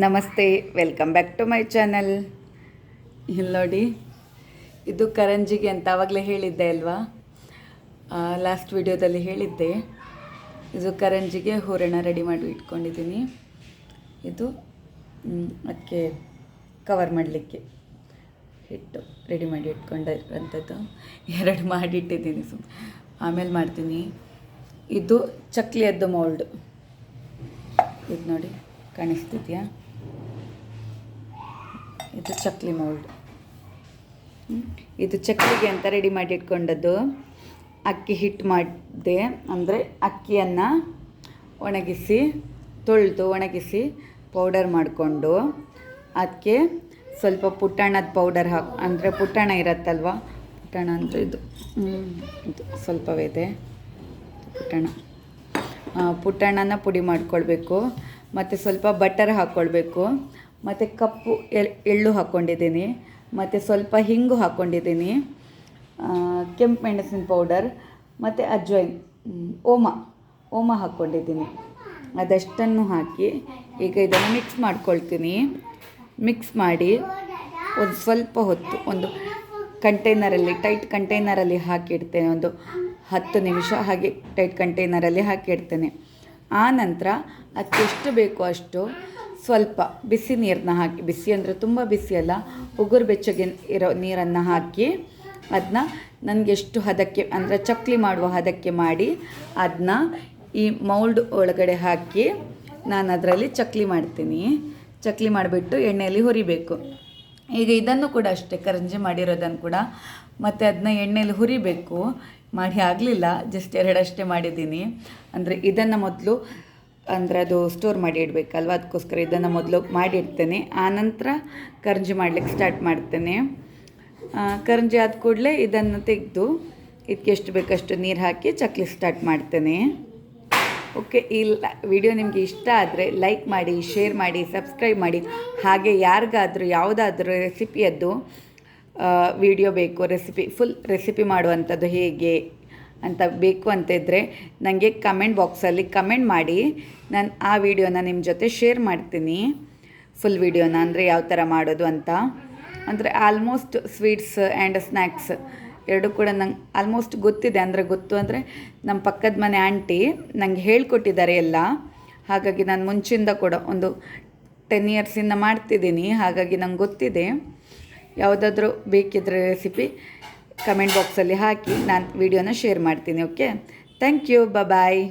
ನಮಸ್ತೆ, welcome back to my channel. ಇಲ್ಲಿ ನೋಡಿ, ಇದು ಕರಂಜಿಗೆ ಅಂತ ಆವಾಗಲೇ ಹೇಳಿದ್ದೆ ಅಲ್ವಾ, ಲಾಸ್ಟ್ ವಿಡಿಯೋದಲ್ಲಿ ಹೇಳಿದ್ದೆ. ಇದು ಕರಂಜಿಗೆ ಹೂರಣ ರೆಡಿ ಮಾಡಿ ಇಟ್ಕೊಂಡಿದ್ದೀನಿ. ಇದು ಅದಕ್ಕೆ ಕವರ್ ಮಾಡಲಿಕ್ಕೆ ಹಿಟ್ಟು ರೆಡಿ ಮಾಡಿ ಇಟ್ಕೊಂಡಿರೋಂಥದ್ದು. 2 ಮಾಡಿಟ್ಟಿದ್ದೀನಿ, ಆಮೇಲೆ ಮಾಡ್ತೀನಿ. ಇದು ಚಕ್ಲಿಯದ್ದು ಮೌಲ್ಡ್. ಇದು ನೋಡಿ, ಕಾಣಿಸ್ತಿದೆಯಾ? ಇದು ಚಕ್ಲಿ ಮೌಲ್ಡ್. ಇದು ಚಕ್ಲಿಗೆ ಅಂತ ರೆಡಿ ಮಾಡಿ ಇಟ್ಕೊಂಡದ್ದು. ಅಕ್ಕಿ ಹಿಟ್ಟು ಮಾಡಿದೆ, ಅಂದರೆ ಅಕ್ಕಿಯನ್ನು ಒಣಗಿಸಿ ಪೌಡರ್ ಮಾಡಿಕೊಂಡು ಅದಕ್ಕೆ ಸ್ವಲ್ಪ ಪುಟಾಣದ ಪೌಡರ್ ಅಂದರೆ ಪುಟಾಣ ಇರತ್ತಲ್ವ, ಪುಟಾಣ ಅಂದರೆ ಇದು ಸ್ವಲ್ಪವಿದೆ ಪುಟಾಣನ ಪುಡಿ ಮಾಡ್ಕೊಳ್ಬೇಕು. ಮತ್ತು ಸ್ವಲ್ಪ ಬಟರ್ ಹಾಕ್ಕೊಳ್ಬೇಕು. ಮತ್ತು ಕಪ್ಪು ಎಳ್ಳು ಹಾಕ್ಕೊಂಡಿದ್ದೀನಿ. ಮತ್ತು ಸ್ವಲ್ಪ ಹಿಂಗು ಹಾಕ್ಕೊಂಡಿದ್ದೀನಿ. ಕೆಂಪು ಮೆಣಸಿನ ಪೌಡರ್ ಮತ್ತು ಅಜ್ವೈನ್, ಓಮ ಹಾಕ್ಕೊಂಡಿದ್ದೀನಿ. ಅದಷ್ಟನ್ನು ಹಾಕಿ ಈಗ ಇದನ್ನು ಮಿಕ್ಸ್ ಮಾಡ್ಕೊಳ್ತೀನಿ. ಮಿಕ್ಸ್ ಮಾಡಿ ಒಂದು ಸ್ವಲ್ಪ ಹೊತ್ತು ಒಂದು ಕಂಟೈನರಲ್ಲಿ, ಟೈಟ್ ಕಂಟೈನರಲ್ಲಿ ಹಾಕಿಡ್ತೇನೆ. ಒಂದು 10 ನಿಮಿಷ ಹಾಗೆ ಟೈಟ್ ಕಂಟೈನರಲ್ಲಿ ಹಾಕಿಡ್ತೇನೆ. ಆ ನಂತರ ಅದಕ್ಕೆ ಎಷ್ಟು ಬೇಕೋ ಅಷ್ಟು ಸ್ವಲ್ಪ ಬಿಸಿ ನೀರನ್ನ ಹಾಕಿ, ಬಿಸಿ ಅಂದರೆ ತುಂಬ ಬಿಸಿ ಅಲ್ಲ, ಉಗುರು ಬೆಚ್ಚಗೆ ಇರೋ ನೀರನ್ನು ಹಾಕಿ ಅದನ್ನ ನನಗೆ ಎಷ್ಟು ಹದಕ್ಕೆ ಅಂದರೆ ಚಕ್ಲಿ ಮಾಡುವ ಹದಕ್ಕೆ ಮಾಡಿ ಅದನ್ನ ಈ ಮೌಲ್ಡ್ ಒಳಗಡೆ ಹಾಕಿ ನಾನು ಅದರಲ್ಲಿ ಚಕ್ಲಿ ಮಾಡ್ತೀನಿ. ಚಕ್ಲಿ ಮಾಡಿಬಿಟ್ಟು ಎಣ್ಣೆಯಲ್ಲಿ ಹುರಿಬೇಕು. ಈಗ ಇದನ್ನು ಕೂಡ ಅಷ್ಟೇ, ಕರಂಜಿ ಮಾಡಿರೋದನ್ನು ಕೂಡ ಮತ್ತು ಅದನ್ನ ಎಣ್ಣೆಯಲ್ಲಿ ಹುರಿಬೇಕು. ಮಾಡಿ ಆಗಲಿಲ್ಲ, ಜಸ್ಟ್ 2 ಅಷ್ಟೇ ಮಾಡಿದ್ದೀನಿ. ಅಂದರೆ ಇದನ್ನು ಮೊದಲು ಅಂದರೆ ಅದು ಸ್ಟೋರ್ ಮಾಡಿ ಇಡಬೇಕಲ್ವ, ಅದಕ್ಕೋಸ್ಕರ ಇದನ್ನು ಮೊದಲು ಮಾಡಿಡ್ತೇನೆ. ಆನಂತರ ಕರಂಜಿ ಮಾಡಲಿಕ್ಕೆ ಸ್ಟಾರ್ಟ್ ಮಾಡ್ತೇನೆ. ಕರಂಜಿ ಆದ ಕೂಡಲೇ ಇದನ್ನು ತೆಗೆದು ಇದಕ್ಕೆ ಎಷ್ಟು ಬೇಕಷ್ಟು ನೀರು ಹಾಕಿ ಚಕ್ಲಿ ಸ್ಟಾರ್ಟ್ ಮಾಡ್ತೇನೆ. ಓಕೆ, ಈ ವಿಡಿಯೋ ನಿಮಗೆ ಇಷ್ಟ ಆದರೆ ಲೈಕ್ ಮಾಡಿ, ಶೇರ್ ಮಾಡಿ, ಸಬ್ಸ್ಕ್ರೈಬ್ ಮಾಡಿ. ಹಾಗೆ ಯಾರಿಗಾದರೂ ಯಾವುದಾದ್ರೂ ರೆಸಿಪಿಯದ್ದು ವಿಡಿಯೋ ಬೇಕು, ಫುಲ್ ರೆಸಿಪಿ ಮಾಡುವಂಥದ್ದು ಹೇಗೆ ಅಂತ ಬೇಕು ಅಂತಿದ್ದರೆ ನನಗೆ ಕಮೆಂಟ್ ಬಾಕ್ಸಲ್ಲಿ ಕಮೆಂಟ್ ಮಾಡಿ. ನಾನು ಆ ವಿಡಿಯೋನ ನಿಮ್ಮ ಜೊತೆ ಶೇರ್ ಮಾಡ್ತೀನಿ, ಫುಲ್ ವಿಡಿಯೋನ, ಅಂದರೆ ಯಾವ ಥರ ಮಾಡೋದು ಅಂತ. ಅಂದರೆ ಆಲ್ಮೋಸ್ಟ್ ಸ್ವೀಟ್ಸ್ ಆ್ಯಂಡ್ ಸ್ನ್ಯಾಕ್ಸ್ ಎರಡೂ ಕೂಡ ನಂಗೆ ಆಲ್ಮೋಸ್ಟ್ ಗೊತ್ತಿದೆ. ಅಂದರೆ ಅಂದರೆ ನಮ್ಮ ಪಕ್ಕದ ಮನೆ ಆಂಟಿ ನನಗೆ ಹೇಳ್ಕೊಟ್ಟಿದ್ದಾರೆ ಎಲ್ಲ. ಹಾಗಾಗಿ ನಾನು ಮುಂಚಿಂದ ಕೂಡ ಒಂದು 10 ಇಯರ್ಸಿಂದ ಮಾಡ್ತಿದ್ದೀನಿ. ಹಾಗಾಗಿ ನಂಗೆ ಗೊತ್ತಿದೆ. ಯಾವುದಾದ್ರೂ ಬೇಕಿದ್ದರೆ ರೆಸಿಪಿ ಕಮೆಂಟ್ ಬಾಕ್ಸಲ್ಲಿ ಹಾಕಿ ನಾನು ವಿಡಿಯೋನ ಶೇರ್ ಮಾಡ್ತೀನಿ. Okay, thank you, bye.